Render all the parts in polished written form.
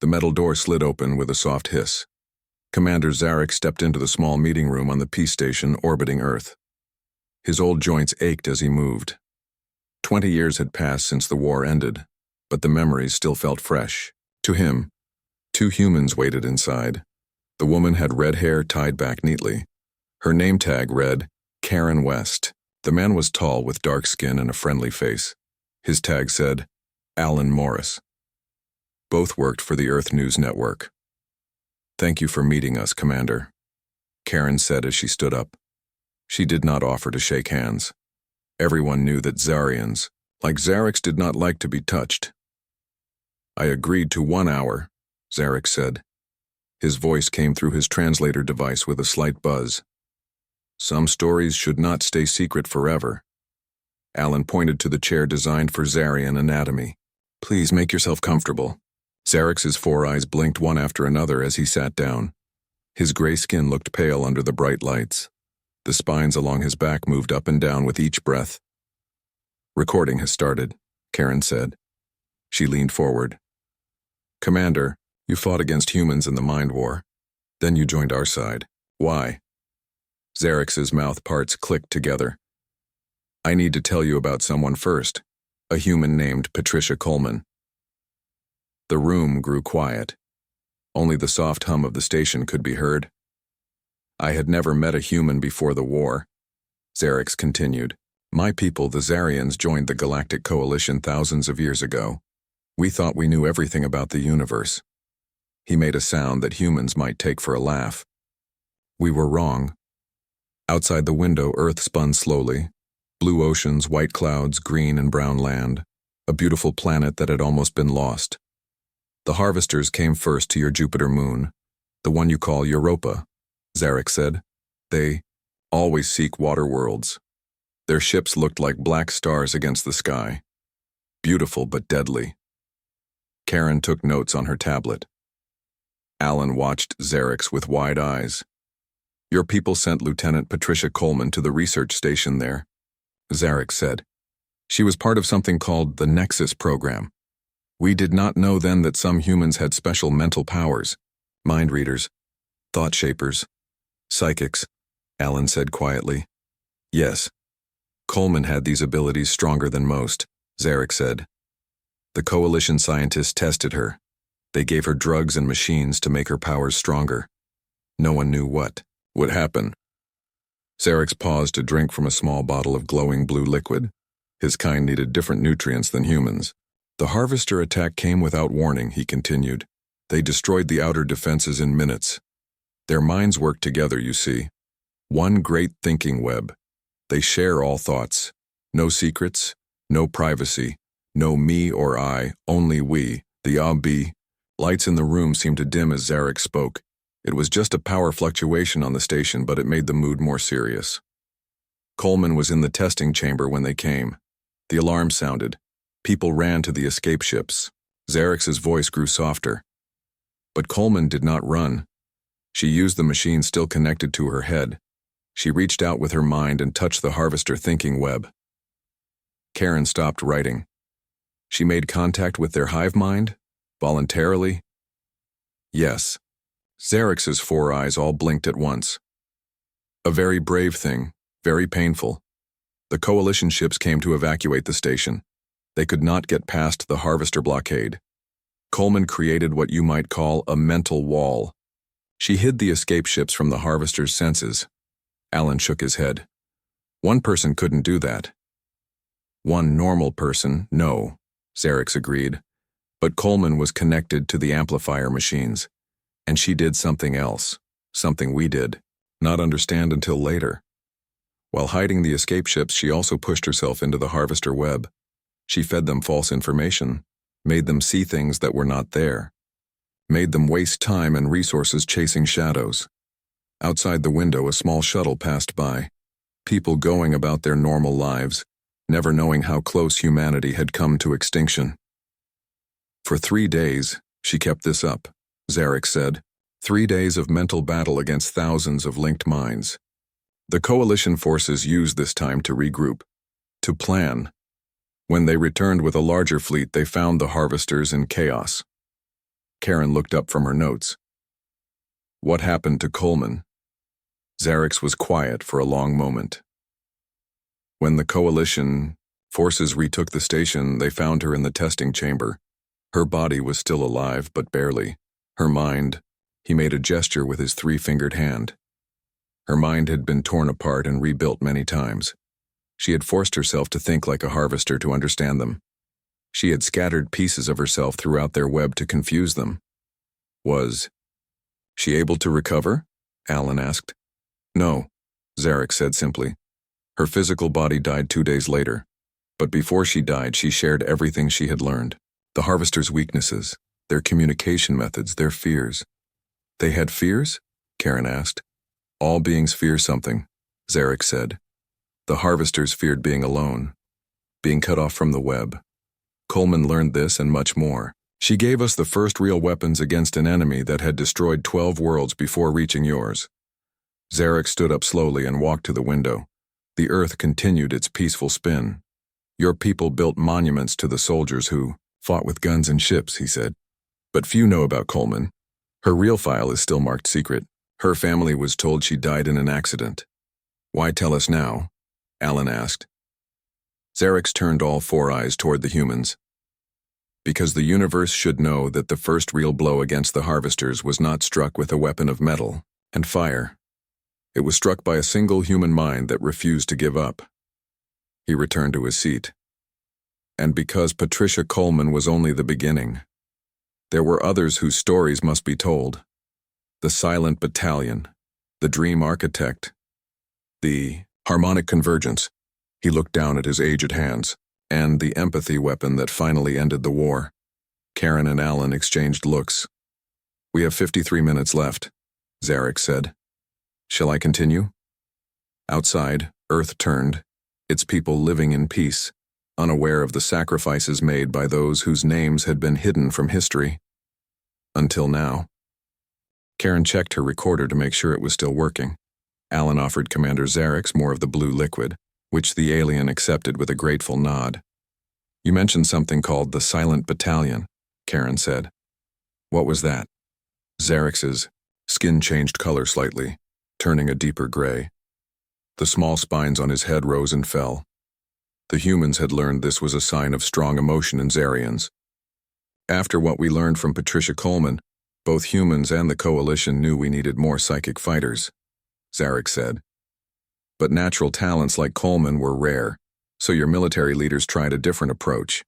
The metal door slid open with a soft hiss. Commander Zarek stepped into the small meeting room on the peace station orbiting Earth. His old joints ached as he moved. 20 years had passed since the war ended, but the memories still felt fresh. To him, two humans waited inside. The woman had red hair tied back neatly. Her name tag read, Karen West. The man was tall with dark skin and a friendly face. His tag said, Alan Morris. Both worked for the Earth News Network. Thank you for meeting us, Commander, Karen said as she stood up. She did not offer to shake hands. Everyone knew that Zarians, like Zarek's, did not like to be touched. I agreed to 1 hour, Zarek said. His voice came through his translator device with a slight buzz. Some stories should not stay secret forever. Alan pointed to the chair designed for Zarian anatomy. Please make yourself comfortable. Zarek's four eyes blinked one after another as he sat down. His gray skin looked pale under the bright lights. The spines along his back moved up and down with each breath. Recording has started, Karen said. She leaned forward. Commander, you fought against humans in the Mind War. Then you joined our side. Why? Zarek's mouth parts clicked together. I need to tell you about someone first, a human named Patricia Coleman. The room grew quiet. Only the soft hum of the station could be heard. I had never met a human before the war, Zarek continued. My people, the Zarians, joined the Galactic Coalition thousands of years ago. We thought we knew everything about the universe. He made a sound that humans might take for a laugh. We were wrong. Outside the window, Earth spun slowly. Blue oceans, white clouds, green and brown land. A beautiful planet that had almost been lost. The harvesters came first to your Jupiter moon, the one you call Europa, Zarek said. They always seek water worlds. Their ships looked like black stars against the sky. Beautiful but deadly. Karen took notes on her tablet. Alan watched Zarek with wide eyes. Your people sent Lieutenant Patricia Coleman to the research station there, Zarek said. She was part of something called the Nexus program. We did not know then that some humans had special mental powers, mind readers, thought shapers, psychics, Alan said quietly. Yes, Coleman had these abilities stronger than most, Zarek said. The Coalition scientists tested her. They gave her drugs and machines to make her powers stronger. No one knew what would happen. Zarek paused to drink from a small bottle of glowing blue liquid. His kind needed different nutrients than humans. The harvester attack came without warning, he continued. They destroyed the outer defenses in minutes. Their minds work together, you see. One great thinking web. They share all thoughts. No secrets, no privacy, no me or I, only we, the Abi. Lights in the room seemed to dim as Zarek spoke. It was just a power fluctuation on the station, but it made the mood more serious. Coleman was in the testing chamber when they came. The alarm sounded. People ran to the escape ships. Zarek's voice grew softer. But Coleman did not run. She used the machine still connected to her head. She reached out with her mind and touched the harvester thinking web. Karen stopped writing. She made contact with their hive mind? Voluntarily? Yes. Zarek's four eyes all blinked at once. A very brave thing, very painful. The Coalition ships came to evacuate the station. They could not get past the harvester blockade. Coleman created what you might call a mental wall. She hid the escape ships from the harvester's senses. Alan shook his head. One person couldn't do that. One normal person, no, Zarek agreed. But Coleman was connected to the amplifier machines. And she did something else, something we did not understand until later. While hiding the escape ships, she also pushed herself into the harvester web. She fed them false information, made them see things that were not there, made them waste time and resources chasing shadows. Outside the window, a small shuttle passed by, people going about their normal lives, never knowing how close humanity had come to extinction. For 3 days, she kept this up, Zarek said. 3 days of mental battle against thousands of linked minds. The Coalition forces used this time to regroup, to plan. When they returned with a larger fleet, they found the harvesters in chaos. Karen looked up from her notes. What happened to Coleman? Zarex was quiet for a long moment. When the coalition forces retook the station, they found her in the testing chamber. Her body was still alive, but barely. Her mind, he made a gesture with his three-fingered hand. Her mind had been torn apart and rebuilt many times. She had forced herself to think like a harvester to understand them. She had scattered pieces of herself throughout their web to confuse them. Was she able to recover? Alan asked. No, Zarex said simply. Her physical body died 2 days later. But before she died, she shared everything she had learned. The harvesters' weaknesses, their communication methods, their fears. They had fears? Karen asked. All beings fear something, Zarex said. The harvesters feared being alone, being cut off from the web. Coleman learned this and much more. She gave us the first real weapons against an enemy that had destroyed 12 worlds before reaching yours. Zarex stood up slowly and walked to the window. The earth continued its peaceful spin. Your people built monuments to the soldiers who fought with guns and ships, he said. But few know about Coleman. Her real file is still marked secret. Her family was told she died in an accident. Why tell us now? Alan asked. Zarex turned all four eyes toward the humans. Because the universe should know that the first real blow against the harvesters was not struck with a weapon of metal and fire. It was struck by a single human mind that refused to give up. He returned to his seat. And because Patricia Coleman was only the beginning, there were others whose stories must be told. The Silent Battalion, the Dream Architect, the Harmonic Convergence. He looked down at his aged hands, and the empathy weapon that finally ended the war. Karen and Alan exchanged looks. We have 53 minutes left, Zarex said. Shall I continue? Outside, Earth turned, its people living in peace, unaware of the sacrifices made by those whose names had been hidden from history. Until now. Karen checked her recorder to make sure it was still working. Alan offered Commander Zarex more of the blue liquid, which the alien accepted with a grateful nod. You mentioned something called the Silent Battalion, Karen said. What was that? Zarex's skin changed color slightly, turning a deeper gray. The small spines on his head rose and fell. The humans had learned this was a sign of strong emotion in Zarians. After what we learned from Patricia Coleman, both humans and the Coalition knew we needed more psychic fighters, Zarex said. But natural talents like Coleman were rare, so your military leaders tried a different approach.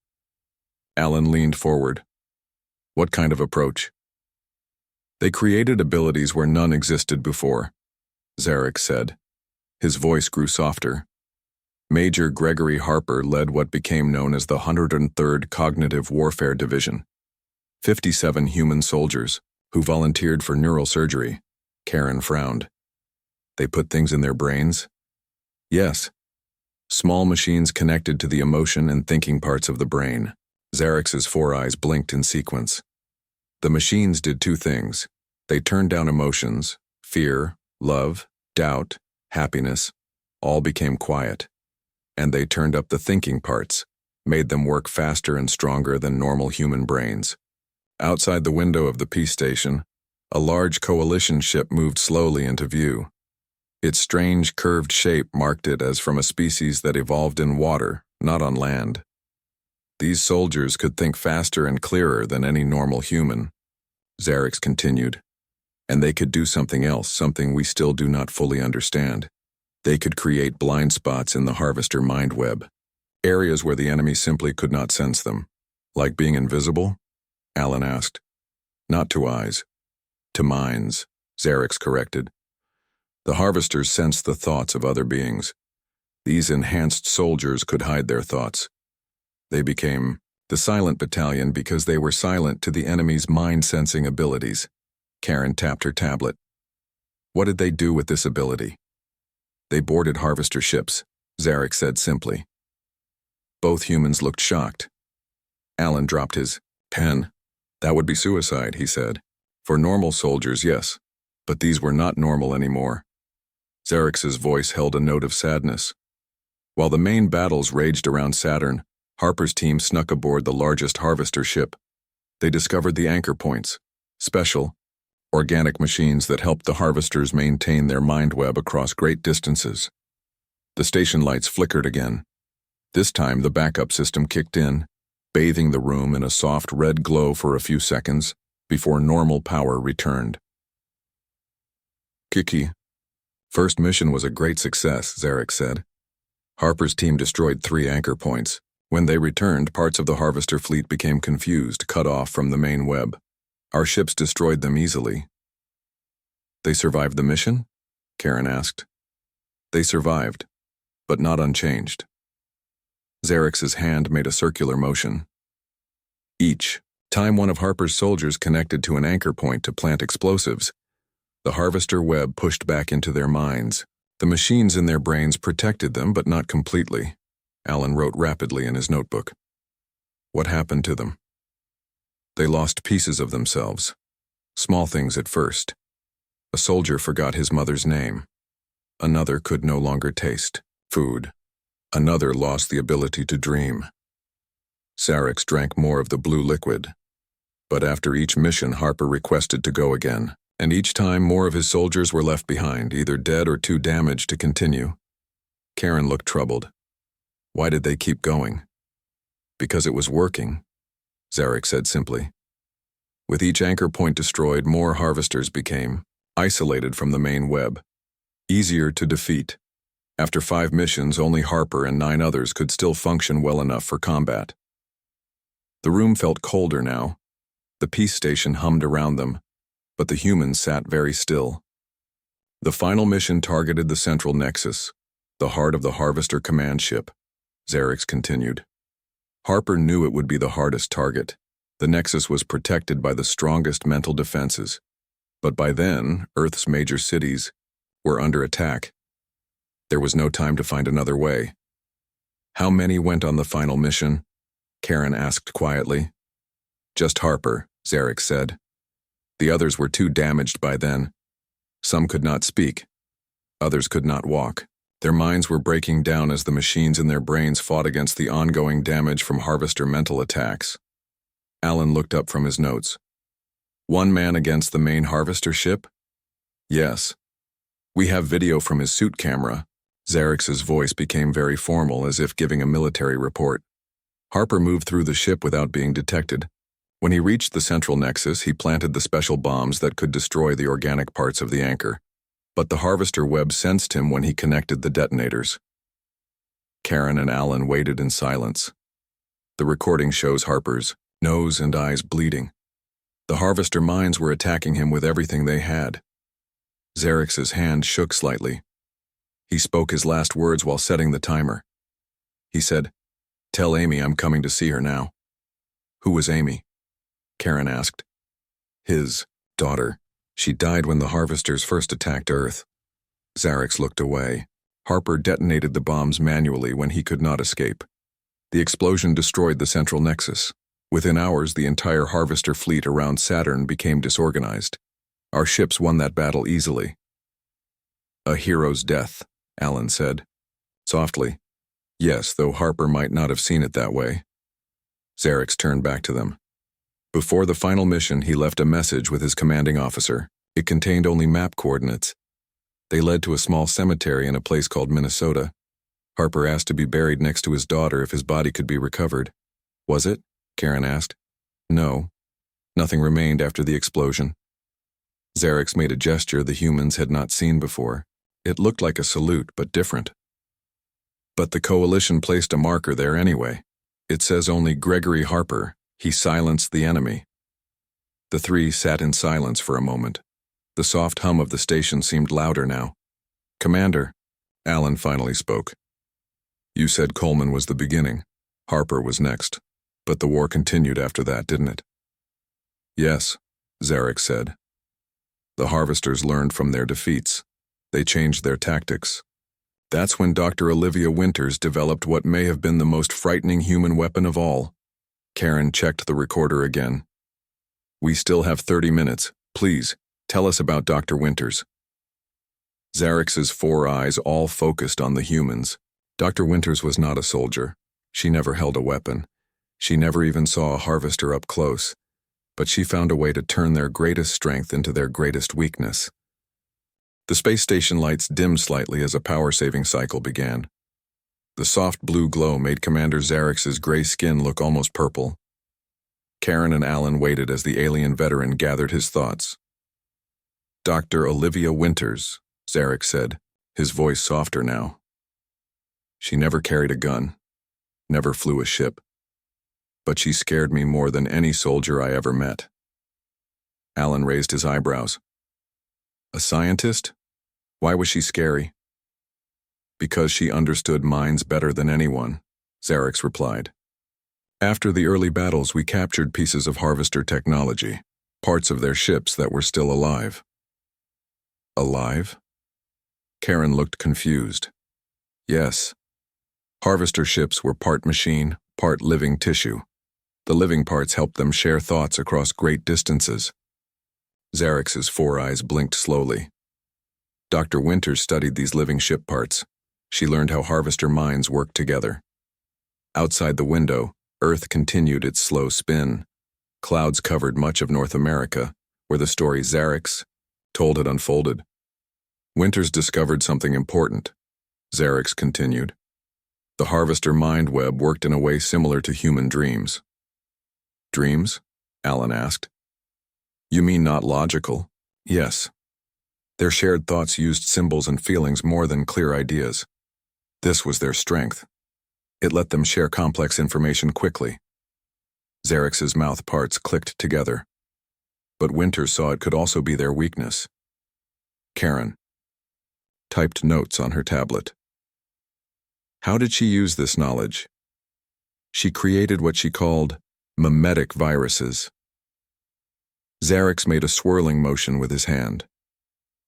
Alan leaned forward. What kind of approach? They created abilities where none existed before, Zarex said. His voice grew softer. Major Gregory Harper led what became known as the 103rd Cognitive Warfare Division. 57 human soldiers, who volunteered for neural surgery. Karen frowned. They put things in their brains? Yes. Small machines connected to the emotion and thinking parts of the brain. Zarex's four eyes blinked in sequence. The machines did two things. They turned down emotions, fear, love, doubt, happiness, all became quiet. And they turned up the thinking parts, made them work faster and stronger than normal human brains. Outside the window of the peace station, a large coalition ship moved slowly into view. Its strange curved shape marked it as from a species that evolved in water, not on land. These soldiers could think faster and clearer than any normal human, Zarex continued. And they could do something else, something we still do not fully understand. They could create blind spots in the harvester mind web, areas where the enemy simply could not sense them. Like being invisible? Alan asked. Not to eyes. To minds, Zarex corrected. The harvesters sensed the thoughts of other beings. These enhanced soldiers could hide their thoughts. They became the Silent Battalion because they were silent to the enemy's mind-sensing abilities. Karen tapped her tablet. What did they do with this ability? They boarded harvester ships, Zarex said simply. Both humans looked shocked. Alan dropped his pen. That would be suicide, he said. For normal soldiers, yes. But these were not normal anymore. Zarex's voice held a note of sadness. While the main battles raged around Saturn, Harper's team snuck aboard the largest harvester ship. They discovered the anchor points, special, organic machines that helped the harvesters maintain their mind web across great distances. The station lights flickered again. This time the backup system kicked in, bathing the room in a soft red glow for a few seconds before normal power returned. Kiki. First mission was a great success, Zarek said. Harper's team destroyed 3 anchor points. When they returned, parts of the harvester fleet became confused, cut off from the main web. Our ships destroyed them easily. They survived the mission? Karen asked. They survived, but not unchanged. Zarek's hand made a circular motion. Each time one of Harper's soldiers connected to an anchor point to plant explosives, the harvester web pushed back into their minds. The machines in their brains protected them, but not completely. Alan wrote rapidly in his notebook. What happened to them? They lost pieces of themselves. Small things at first. A soldier forgot his mother's name. Another could no longer taste food. Another lost the ability to dream. Zarek drank more of the blue liquid. But after each mission, Harper requested to go again, and each time more of his soldiers were left behind, either dead or too damaged to continue. Karen looked troubled. Why did they keep going? Because it was working, Zarek said simply. With each anchor point destroyed, more harvesters became isolated from the main web, easier to defeat. After 5 missions, only Harper and 9 others could still function well enough for combat. The room felt colder now. The peace station hummed around them, but the humans sat very still. The final mission targeted the central nexus, the heart of the Harvester command ship. Zarek continued. Harper knew it would be the hardest target. The nexus was protected by the strongest mental defenses. But by then, Earth's major cities were under attack. There was no time to find another way. How many went on the final mission? Karen asked quietly. Just Harper, Zarek said. The others were too damaged by then. Some could not speak. Others could not walk. Their minds were breaking down as the machines in their brains fought against the ongoing damage from Harvester mental attacks. Alan looked up from his notes. 1 man against the main Harvester ship? Yes. We have video from his suit camera. Zarek's voice became very formal, as if giving a military report. Harper moved through the ship without being detected. When he reached the central nexus, he planted the special bombs that could destroy the organic parts of the anchor. But the harvester web sensed him when he connected the detonators. Karen and Alan waited in silence. The recording shows Harper's nose and eyes bleeding. The harvester minds were attacking him with everything they had. Zarek's hand shook slightly. He spoke his last words while setting the timer. He said, "Tell Amy I'm coming to see her now." Who was Amy? Karen asked. His daughter. She died when the harvesters first attacked Earth. Zarek looked away. Harper detonated the bombs manually when he could not escape. The explosion destroyed the central nexus. Within hours, the entire harvester fleet around Saturn became disorganized. Our ships won that battle easily. A hero's death, Alan said. Softly. Yes, though Harper might not have seen it that way. Zarek turned back to them. Before the final mission, he left a message with his commanding officer. It contained only map coordinates. They led to a small cemetery in a place called Minnesota. Harper asked to be buried next to his daughter if his body could be recovered. Was it? Karen asked. No. Nothing remained after the explosion. Zarek made a gesture the humans had not seen before. It looked like a salute, but different. But the coalition placed a marker there anyway. It says only Gregory Harper. He silenced the enemy. The 3 sat in silence for a moment. The soft hum of the station seemed louder now. Commander, Alan finally spoke. You said Coleman was the beginning. Harper was next. But the war continued after that, didn't it? Yes, Zarek said. The harvesters learned from their defeats. They changed their tactics. That's when Dr. Olivia Winters developed what may have been the most frightening human weapon of all. Karen checked the recorder again. We still have 30 minutes. Please, tell us about Dr. Winters. Zarek's 4 eyes all focused on the humans. Dr. Winters was not a soldier. She never held a weapon. She never even saw a harvester up close. but she found a way to turn their greatest strength into their greatest weakness. The space station lights dimmed slightly as a power-saving cycle began. The soft blue glow made Commander Zarek's gray skin look almost purple. Karen and Alan waited as the alien veteran gathered his thoughts. "Dr. Olivia Winters," Zarek said, his voice softer now. "She never carried a gun, never flew a ship. But she scared me more than any soldier I ever met." Alan raised his eyebrows. "A scientist? Why was she scary?" "Because she understood minds better than anyone," Zarek replied. "After the early battles, we captured pieces of Harvester technology, parts of their ships that were still alive." "Alive?" Karen looked confused. "Yes. Harvester ships were part machine, part living tissue. The living parts helped them share thoughts across great distances." Zarek's 4 eyes blinked slowly. Dr. Winters studied these living ship parts. She learned how Harvester minds worked together. Outside the window, Earth continued its slow spin. Clouds covered much of North America, where the story Zarek's told had unfolded. "Winters discovered something important," Zarek's continued. "The Harvester mind web worked in a way similar to human dreams." "Dreams?" Alan asked. "You mean not logical?" "Yes. Their shared thoughts used symbols and feelings more than clear ideas. This was their strength. It let them share complex information quickly." Zarek's mouth parts clicked together. But Winters saw it could also be their weakness. Karen typed notes on her tablet. How did she use this knowledge? She created what she called mimetic viruses. Zarek made a swirling motion with his hand.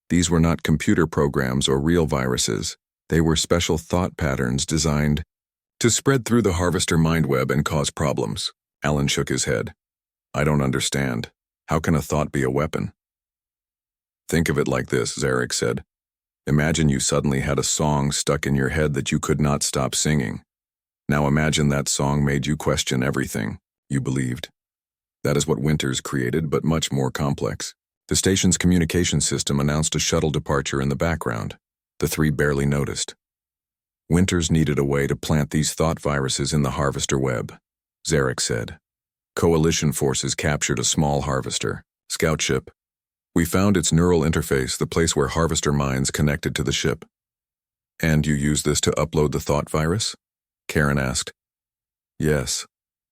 These were not computer programs or real viruses. They were special thought patterns designed to spread through the Harvester mind web and cause problems. Alan shook his head. "I don't understand. How can a thought be a weapon?" "Think of it like this," Zarek said. "Imagine you suddenly had a song stuck in your head that you could not stop singing. Now imagine that song made you question everything you believed. That is what Winters created, but much more complex." The station's communication system announced a shuttle departure in the background. The three barely noticed. Winters needed a way to plant these thought viruses in the Harvester web, Zarek said. Coalition forces captured a small Harvester scout ship. "We found its neural interface, the place where Harvester minds connected to the ship." "And you used this to upload the thought virus?" Karen asked. "Yes.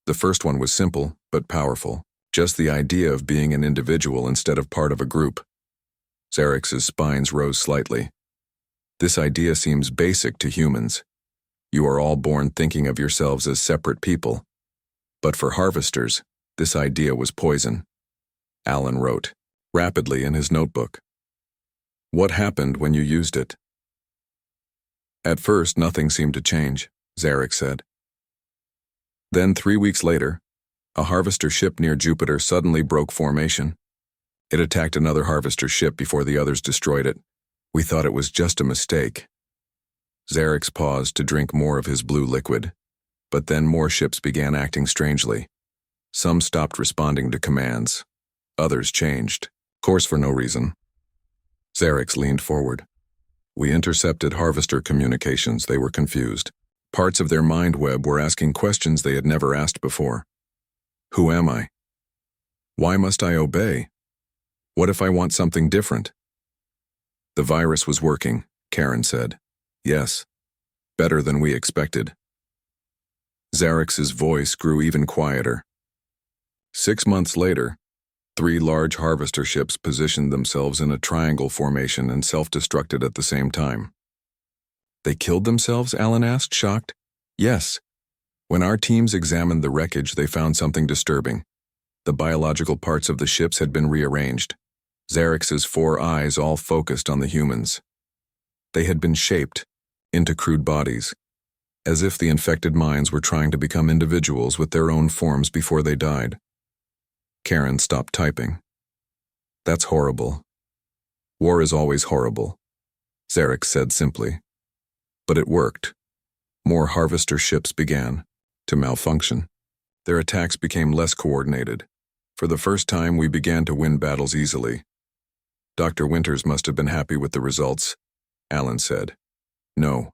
The first one was simple, but powerful. Just the idea of being an individual instead of part of a group." Zarek's spines rose slightly. "This idea seems basic to humans. You are all born thinking of yourselves as separate people. But for Harvesters, this idea was poison." Alan wrote rapidly in his notebook. "What happened when you used it?" "At first, nothing seemed to change," Zarek said. "Then 3 weeks later, a Harvester ship near Jupiter suddenly broke formation. It attacked another Harvester ship before the others destroyed it. We thought it was just a mistake." Zarek paused to drink more of his blue liquid, but then more ships began acting strangely. Some stopped responding to commands. Others changed course for no reason. Zarek leaned forward. "We intercepted Harvester communications. They were confused. Parts of their mind web were asking questions they had never asked before. Who am I? Why must I obey? What if I want something different?" "The virus was working," Karen said. "Yes, better than we expected." Zarek's voice grew even quieter. 6 months later, 3 large Harvester ships positioned themselves in a triangle formation and self-destructed at the same time. "They killed themselves?" Alan asked, shocked. "Yes. When our teams examined the wreckage, they found something disturbing. The biological parts of the ships had been rearranged. Zarek's 4 eyes all focused on the humans. They had been shaped into crude bodies, as if the infected minds were trying to become individuals with their own forms before they died." Karen stopped typing. "That's horrible. War is always horrible," Zarek said simply. But it worked. More Harvester ships began to malfunction. Their attacks became less coordinated. For the first time, we began to win battles easily. Dr. Winters must have been happy with the results, Alan said. No.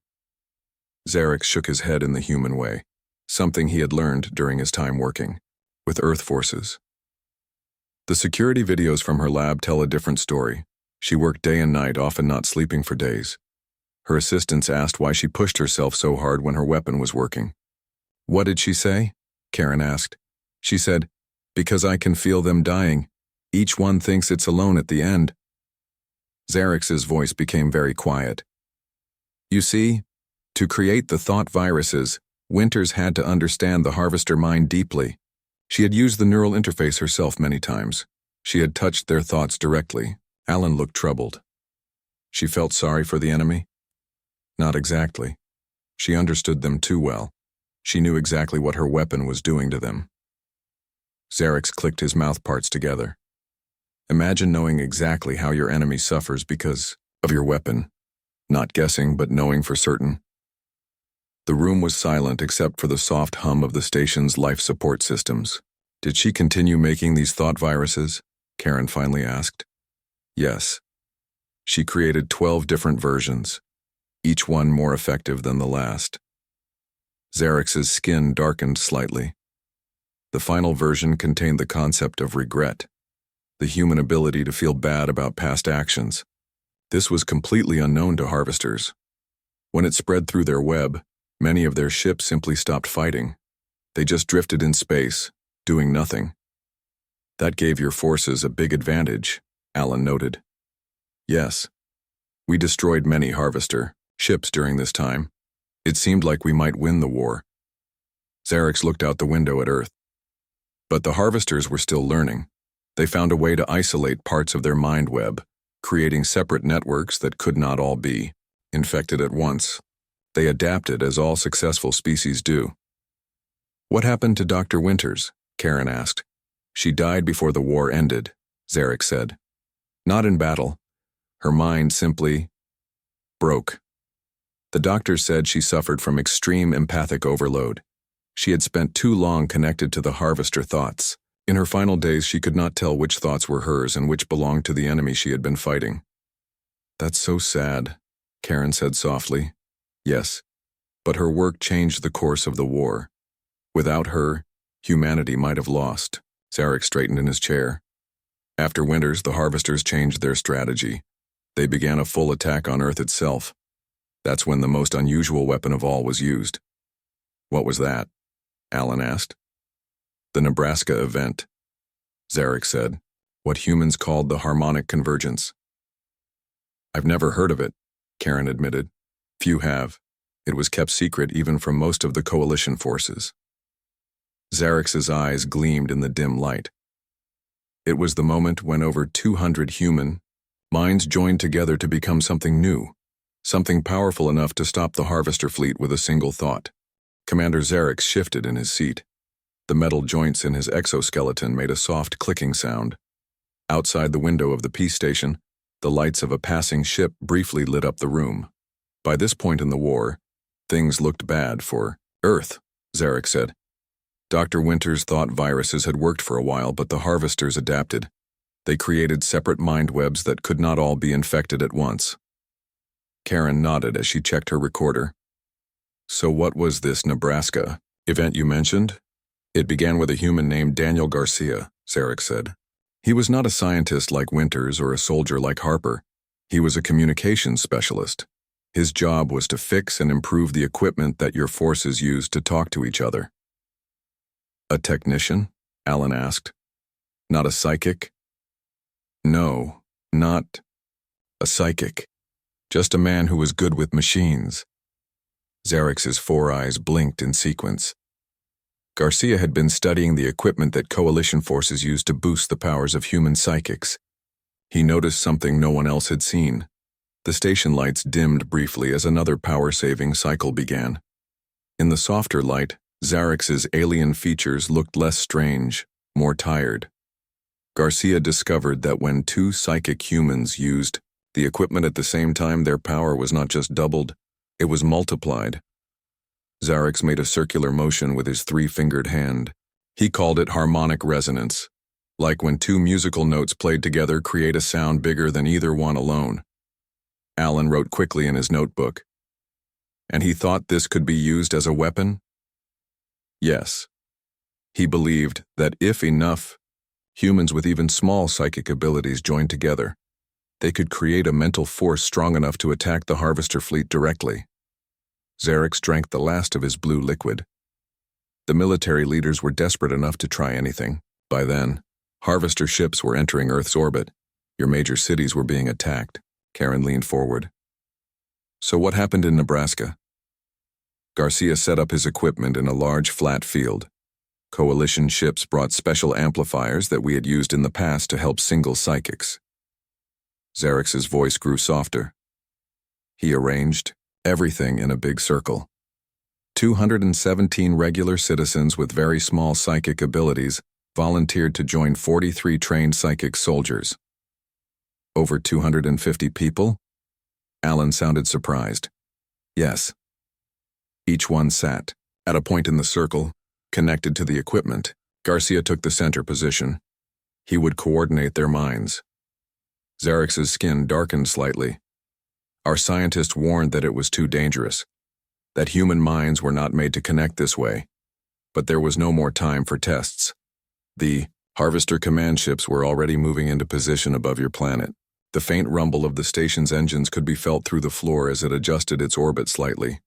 Zarek shook his head in the human way, something he had learned during his time working with Earth forces. The security videos from her lab tell a different story. She worked day and night, often not sleeping for days. Her assistants asked why she pushed herself so hard when her weapon was working. What did she say? Karen asked. She said, because I can feel them dying. Each one thinks it's alone at the end. Zarek's voice became very quiet. You see, to create the thought viruses, Winters had to understand the harvester mind deeply. She had used the neural interface herself many times. She had touched their thoughts directly. Alan looked troubled. She felt sorry for the enemy? Not exactly. She understood them too well. She knew exactly what her weapon was doing to them. Zarek clicked his mouth parts together. Imagine knowing exactly how your enemy suffers because of your weapon. Not guessing, but knowing for certain. The room was silent except for the soft hum of the station's life support systems. Did she continue making these thought viruses? Karen finally asked. Yes. She created 12 different versions, each one more effective than the last. Zarek's skin darkened slightly. The final version contained the concept of regret, the human ability to feel bad about past actions. This was completely unknown to harvesters. When it spread through their web, many of their ships simply stopped fighting. They just drifted in space, doing nothing. That gave your forces a big advantage, Alan noted. Yes. We destroyed many harvester ships during this time. It seemed like we might win the war. Zarek looked out the window at Earth. But the harvesters were still learning. They found a way to isolate parts of their mind web, creating separate networks that could not all be infected at once. They adapted as all successful species do. What happened to Dr. Winters? Karen asked. She died before the war ended, Zarek said. Not in battle. Her mind simply broke. The doctor said she suffered from extreme empathic overload. She had spent too long connected to the harvester thoughts. In her final days, she could not tell which thoughts were hers and which belonged to the enemy she had been fighting. That's so sad, Karen said softly. Yes, but her work changed the course of the war. Without her, humanity might have lost. Zarek straightened in his chair. After Winters, the harvesters changed their strategy. They began a full attack on Earth itself. That's when the most unusual weapon of all was used. What was that? Alan asked. The Nebraska event, Zarek said, what humans called the harmonic convergence. I've never heard of it, Karen admitted. Few have. It was kept secret even from most of the coalition forces. Zarek's eyes gleamed in the dim light. It was the moment when over 200 human minds joined together to become something new, something powerful enough to stop the harvester fleet with a single thought. Commander Zarek shifted in his seat. The metal joints in his exoskeleton made a soft clicking sound. Outside the window of the peace station, the lights of a passing ship briefly lit up the room. By this point in the war, things looked bad for Earth, Zarek said. Dr. Winters thought viruses had worked for a while, but the harvesters adapted. They created separate mind webs that could not all be infected at once. Karen nodded as she checked her recorder. So what was this Nebraska event you mentioned? It began with a human named Daniel Garcia, Zarek said. He was not a scientist like Winters or a soldier like Harper. He was a communications specialist. His job was to fix and improve the equipment that your forces used to talk to each other. A technician? Alan asked. Not a psychic? No, not a psychic. Just a man who was good with machines. Zarek's four eyes blinked in sequence. Garcia had been studying the equipment that coalition forces used to boost the powers of human psychics. He noticed something no one else had seen. The station lights dimmed briefly as another power-saving cycle began. In the softer light, Zarek's alien features looked less strange, more tired. Garcia discovered that when two psychic humans used the equipment at the same time, their power was not just doubled, it was multiplied. Zarek made a circular motion with his three-fingered hand. He called it harmonic resonance. like when two musical notes played together create a sound bigger than either one alone. Alan wrote quickly in his notebook. And he thought this could be used as a weapon? Yes. He believed that if enough humans with even small psychic abilities joined together, they could create a mental force strong enough to attack the Harvester fleet directly. Xerix drank the last of his blue liquid. The military leaders were desperate enough to try anything. By then, Harvester ships were entering Earth's orbit. Your major cities were being attacked. Karen leaned forward. So what happened in Nebraska? Garcia set up his equipment in a large flat field. Coalition ships brought special amplifiers that we had used in the past to help single psychics. Xerix's voice grew softer. He arranged everything in a big circle. 217 regular citizens with very small psychic abilities volunteered to join 43 trained psychic soldiers. Over 250 people? Alan sounded surprised. Yes. Each one sat at a point in the circle, connected to the equipment. Garcia took the center position. He would coordinate their minds. Xerix's skin darkened slightly. Our scientist warned that it was too dangerous, that human minds were not made to connect this way. But there was no more time for tests. The Harvester command ships were already moving into position above your planet. The faint rumble of the station's engines could be felt through the floor as it adjusted its orbit slightly.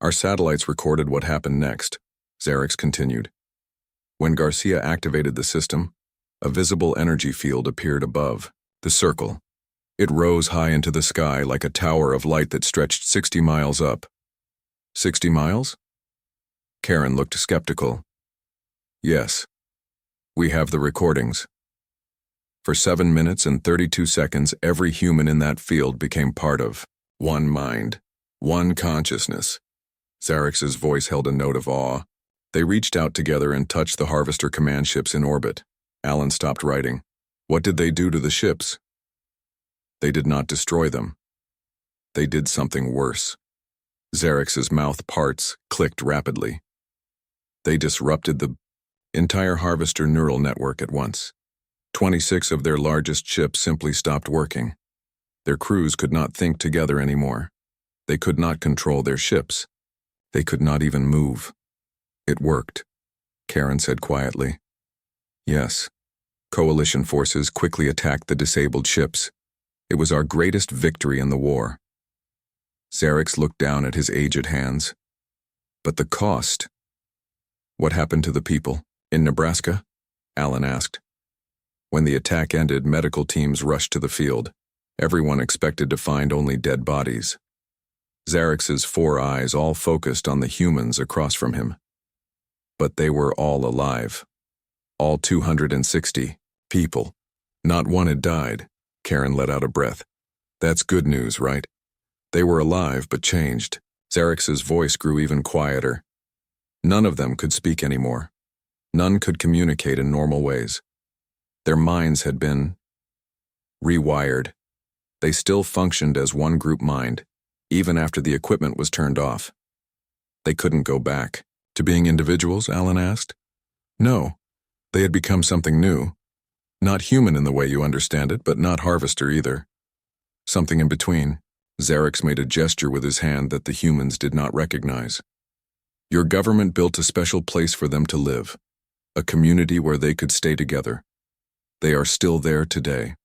Our satellites recorded what happened next, Xerix continued. When Garcia activated the system, a visible energy field appeared above the circle. It rose high into the sky like a tower of light that stretched 60 miles up. 60 miles? Karen looked skeptical. Yes. We have the recordings. For 7 minutes and 32 seconds, every human in that field became part of one mind, one consciousness. Xerix's voice held a note of awe. They reached out together and touched the Harvester command ships in orbit. Alan stopped writing. What did they do to the ships? They did not destroy them. They did something worse. Xerix's mouth parts clicked rapidly. They disrupted the entire Harvester neural network at once. 26 of their largest ships simply stopped working. Their crews could not think together anymore. They could not control their ships. They could not even move. It worked, Karen said quietly. Yes. Coalition forces quickly attacked the disabled ships. It was our greatest victory in the war. Xerix looked down at his aged hands. But the cost? What happened to the people? In Nebraska? Alan asked. When the attack ended, medical teams rushed to the field. Everyone expected to find only dead bodies. Xerix's 4 eyes all focused on the humans across from him. But they were all alive. All 260 people. Not one had died. Karen let out a breath. That's good news, right? They were alive but changed. Xerix's voice grew even quieter. None of them could speak anymore. None could communicate in normal ways. Their minds had been rewired. They still functioned as one group mind, even after the equipment was turned off. They couldn't go back. To being individuals, Alan asked. No, they had become something new. Not human in the way you understand it, but not Harvester either. Something in between. Xerix made a gesture with his hand that the humans did not recognize. Your government built a special place for them to live, a community where they could stay together. They are still there today.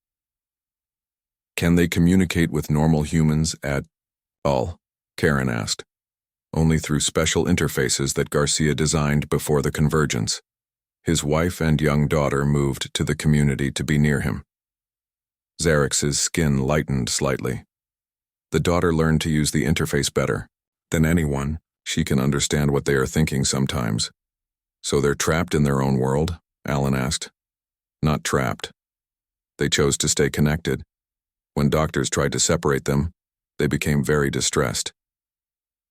Can they communicate with normal humans at all? Karen asked. Only through special interfaces that Garcia designed before the convergence. His wife and young daughter moved to the community to be near him. Xerix's skin lightened slightly. The daughter learned to use the interface better than anyone. She can understand what they are thinking sometimes. So they're trapped in their own world? Alan asked. Not trapped. They chose to stay connected. When doctors tried to separate them, they became very distressed.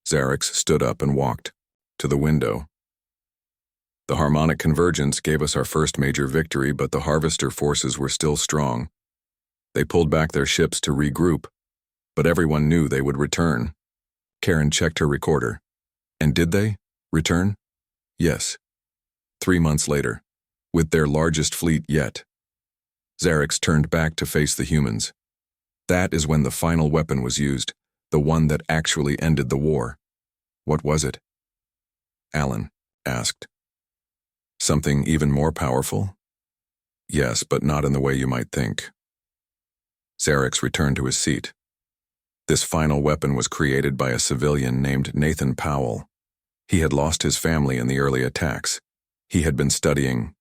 Xerix stood up and walked to the window. The harmonic convergence gave us our first major victory, but the Harvester forces were still strong. They pulled back their ships to regroup, but everyone knew they would return. Karen checked her recorder. And did they return? Yes. 3 months later. with their largest fleet yet. Zarex turned back to face the humans. That is when the final weapon was used, the one that actually ended the war. What was it? Alan asked. Something even more powerful? Yes, but not in the way you might think. Zarex returned to his seat. This final weapon was created by a civilian named Nathan Powell. He had lost his family in the early attacks. He had been studying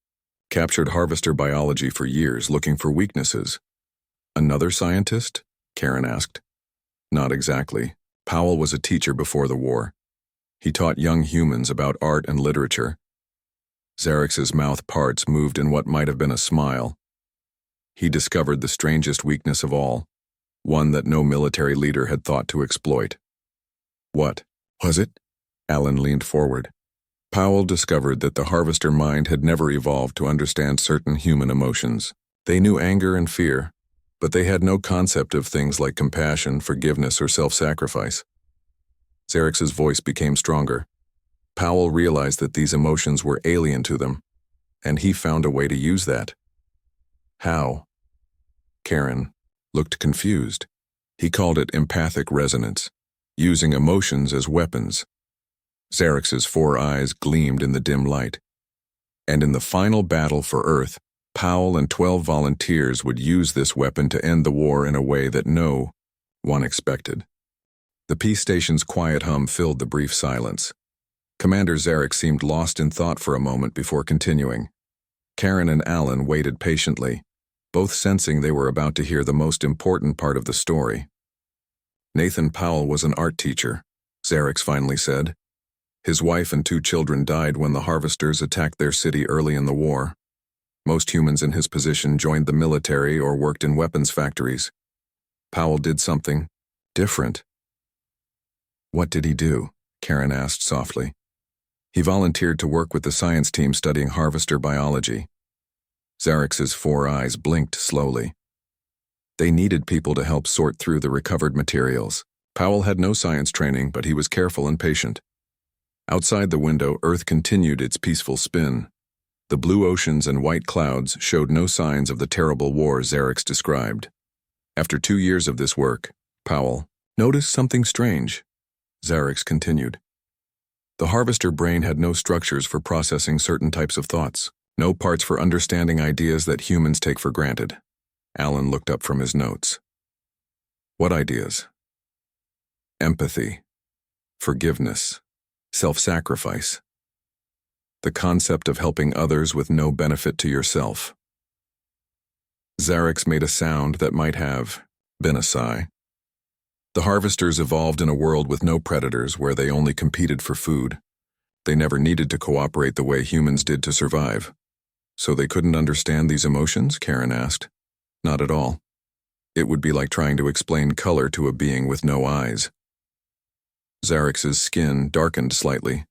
captured harvester biology for years, looking for weaknesses. Another scientist? Karen asked. Not exactly. Powell was a teacher before the war. He taught young humans about art and literature. Zarex's mouth parts moved in what might have been a smile. He discovered the strangest weakness of all, one that no military leader had thought to exploit. What was it? Alan leaned forward. Powell discovered that the harvester mind had never evolved to understand certain human emotions. They knew anger and fear, but they had no concept of things like compassion, forgiveness, or self-sacrifice. Zarex's voice became stronger. Powell realized that these emotions were alien to them, and he found a way to use that. How? Karen looked confused. He called it empathic resonance, using emotions as weapons. Zarex's 4 eyes gleamed in the dim light. And in the final battle for Earth, Powell and 12 volunteers would use this weapon to end the war in a way that no one expected. The peace station's quiet hum filled the brief silence. Commander Zarex seemed lost in thought for a moment before continuing. Karen and Alan waited patiently, both sensing they were about to hear the most important part of the story. Nathan Powell was an art teacher, Zarex finally said. His wife and 2 children died when the harvesters attacked their city early in the war. Most humans in his position joined the military or worked in weapons factories. Powell did something different. What did he do? Karen asked softly. He volunteered to work with the science team studying harvester biology. Zarex's 4 eyes blinked slowly. They needed people to help sort through the recovered materials. Powell had no science training, but he was careful and patient. Outside the window, Earth continued its peaceful spin. The blue oceans and white clouds showed no signs of the terrible war Zarex described. After 2 years of this work, Powell noticed something strange. Zarex continued. The harvester brain had no structures for processing certain types of thoughts, no parts for understanding ideas that humans take for granted. Alan looked up from his notes. What ideas? Empathy, forgiveness, self-sacrifice. The concept of helping others with no benefit to yourself. Zarex made a sound that might have been a sigh. The harvesters evolved in a world with no predators where they only competed for food. They never needed to cooperate the way humans did to survive. So they couldn't understand these emotions? Karen asked. Not at all. It would be like trying to explain color to a being with no eyes. Zarex's skin darkened slightly.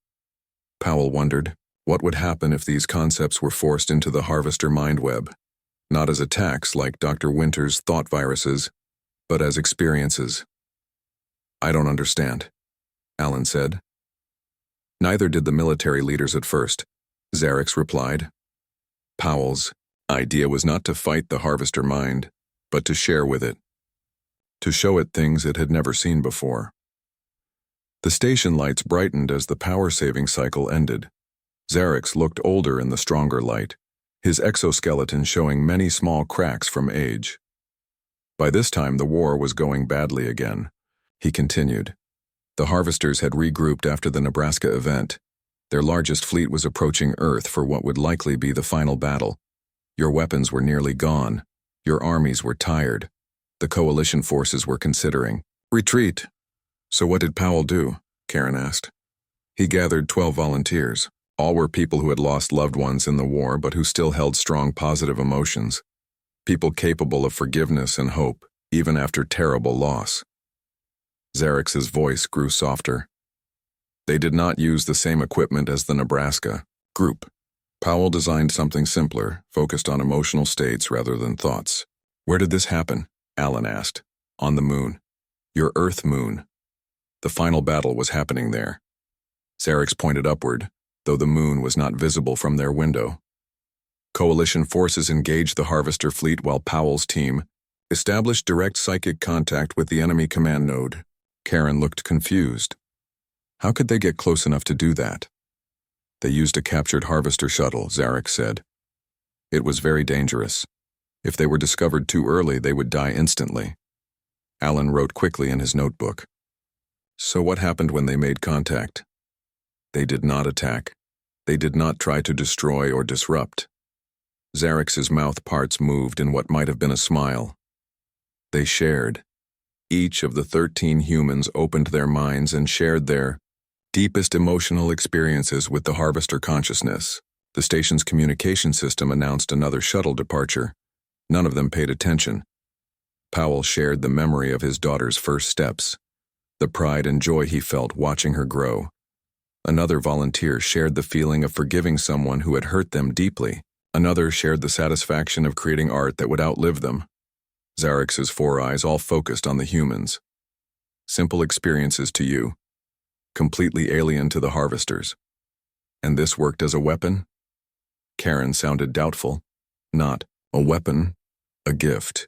Powell wondered, what would happen if these concepts were forced into the harvester mind web? Not as attacks like Dr. Winter's thought viruses, but as experiences. I don't understand, Alan said. Neither did the military leaders at first, Zarex replied. Powell's idea was not to fight the harvester mind, but to share with it. To show it things it had never seen before. The station lights brightened as the power-saving cycle ended. Zarex looked older in the stronger light, his exoskeleton showing many small cracks from age. By this time, the war was going badly again. He continued. The harvesters had regrouped after the Nebraska event. Their largest fleet was approaching Earth for what would likely be the final battle. Your weapons were nearly gone. Your armies were tired. The coalition forces were considering retreat. So what did Powell do? Karen asked. He gathered 12 volunteers. All were people who had lost loved ones in the war but who still held strong positive emotions. People capable of forgiveness and hope, even after terrible loss. Zarex's voice grew softer. They did not use the same equipment as the Nebraska group. Powell designed something simpler, focused on emotional states rather than thoughts. Where did this happen? Alan asked. On the moon. Your Earth moon. The final battle was happening there. Zarex pointed upward, though the moon was not visible from their window. Coalition forces engaged the Harvester fleet while Powell's team established direct psychic contact with the enemy command node. Karen looked confused. How could they get close enough to do that? They used a captured Harvester shuttle, Zarek said. It was very dangerous. If they were discovered too early, they would die instantly. Alan wrote quickly in his notebook. So what happened when they made contact? They did not attack. They did not try to destroy or disrupt. Zarek's mouth parts moved in what might have been a smile. They shared. Each of the 13 humans opened their minds and shared their deepest emotional experiences with the Harvester consciousness. The station's communication system announced another shuttle departure. None of them paid attention. Powell shared the memory of his daughter's first steps, the pride and joy he felt watching her grow. Another volunteer shared the feeling of forgiving someone who had hurt them deeply. Another shared the satisfaction of creating art that would outlive them. Zarek's 4 eyes all focused on the humans. Simple experiences to you, completely alien to the Harvesters. And this worked as a weapon? Karen sounded doubtful. Not a weapon, a gift.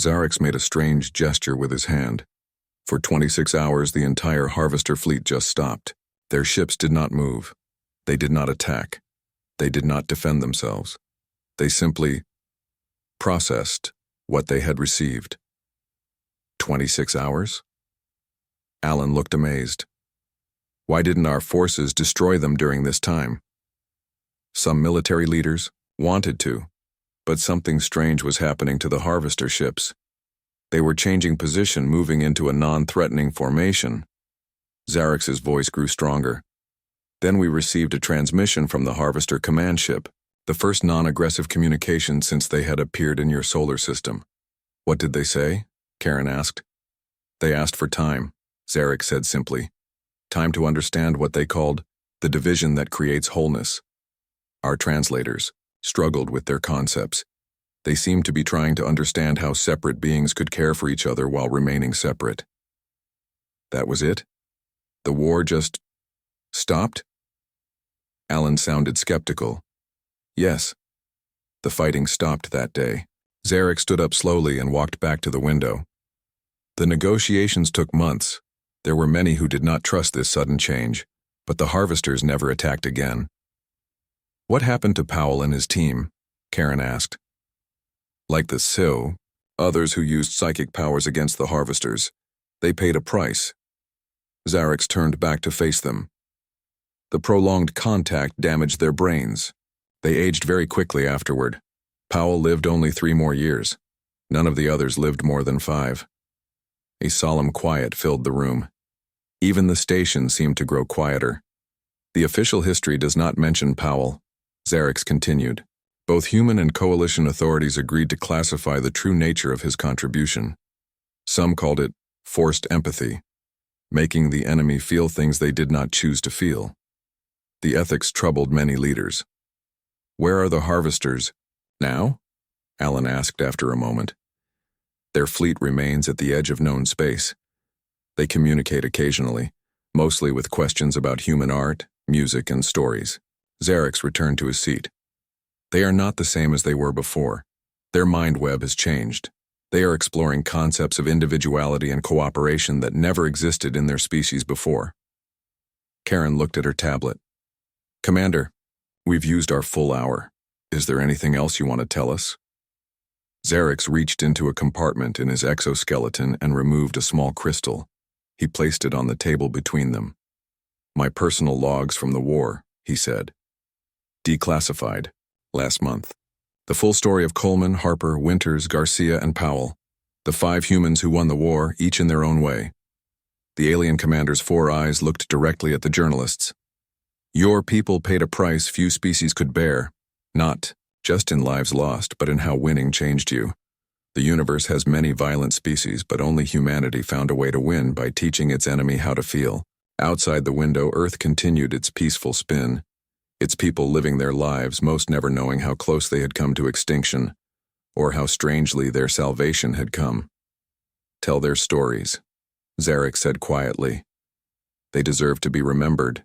Zarek made a strange gesture with his hand. For 26 hours, the entire Harvester fleet just stopped. Their ships did not move. They did not attack. They did not defend themselves. They simply processed what they had received. 26 hours? Alan looked amazed. Why didn't our forces destroy them during this time? Some military leaders wanted to, but something strange was happening to the Harvester ships. They were changing position, moving into a non-threatening formation. Zarek's voice grew stronger. Then we received a transmission from the Harvester command ship, the first non-aggressive communication since they had appeared in your solar system. What did they say? Karen asked. They asked for time, Zarek said simply. Time to understand what they called the division that creates wholeness. Our translators struggled with their concepts. They seemed to be trying to understand how separate beings could care for each other while remaining separate. That was it? The war just stopped? Alan sounded skeptical. Yes. The fighting stopped that day. Zarek stood up slowly and walked back to the window. The negotiations took months. There were many who did not trust this sudden change, but the Harvesters never attacked again. What happened to Powell and his team? Karen asked. Like the Sioux, others who used psychic powers against the Harvesters, they paid a price. Zarek turned back to face them. The prolonged contact damaged their brains. They aged very quickly afterward. Powell lived only 3 more years. None of the others lived more than 5. A solemn quiet filled the room. Even the station seemed to grow quieter. The official history does not mention Powell. Zarek continued. Both human and coalition authorities agreed to classify the true nature of his contribution. Some called it forced empathy, making the enemy feel things they did not choose to feel. The ethics troubled many leaders. Where are the Harvesters now? Alan asked after a moment. Their fleet remains at the edge of known space. They communicate occasionally, mostly with questions about human art, music, and stories. Zarek returned to his seat. They are not the same as they were before. Their mind web has changed. They are exploring concepts of individuality and cooperation that never existed in their species before. Karen looked at her tablet. Commander, we've used our full hour. Is there anything else you want to tell us? Zarek reached into a compartment in his exoskeleton and removed a small crystal. He placed it on the table between them. My personal logs from the war, he said. Declassified. Last month. The full story of Coleman, Harper, Winters, Garcia, and Powell. The 5 humans who won the war, each in their own way. The alien commander's 4 eyes looked directly at the journalists. Your people paid a price few species could bear, not just in lives lost, but in how winning changed you. The universe has many violent species, but only humanity found a way to win by teaching its enemy how to feel. Outside the window, Earth continued its peaceful spin. Its people living their lives, most never knowing how close they had come to extinction, or how strangely their salvation had come. Tell their stories, Zarek said quietly. They deserve to be remembered.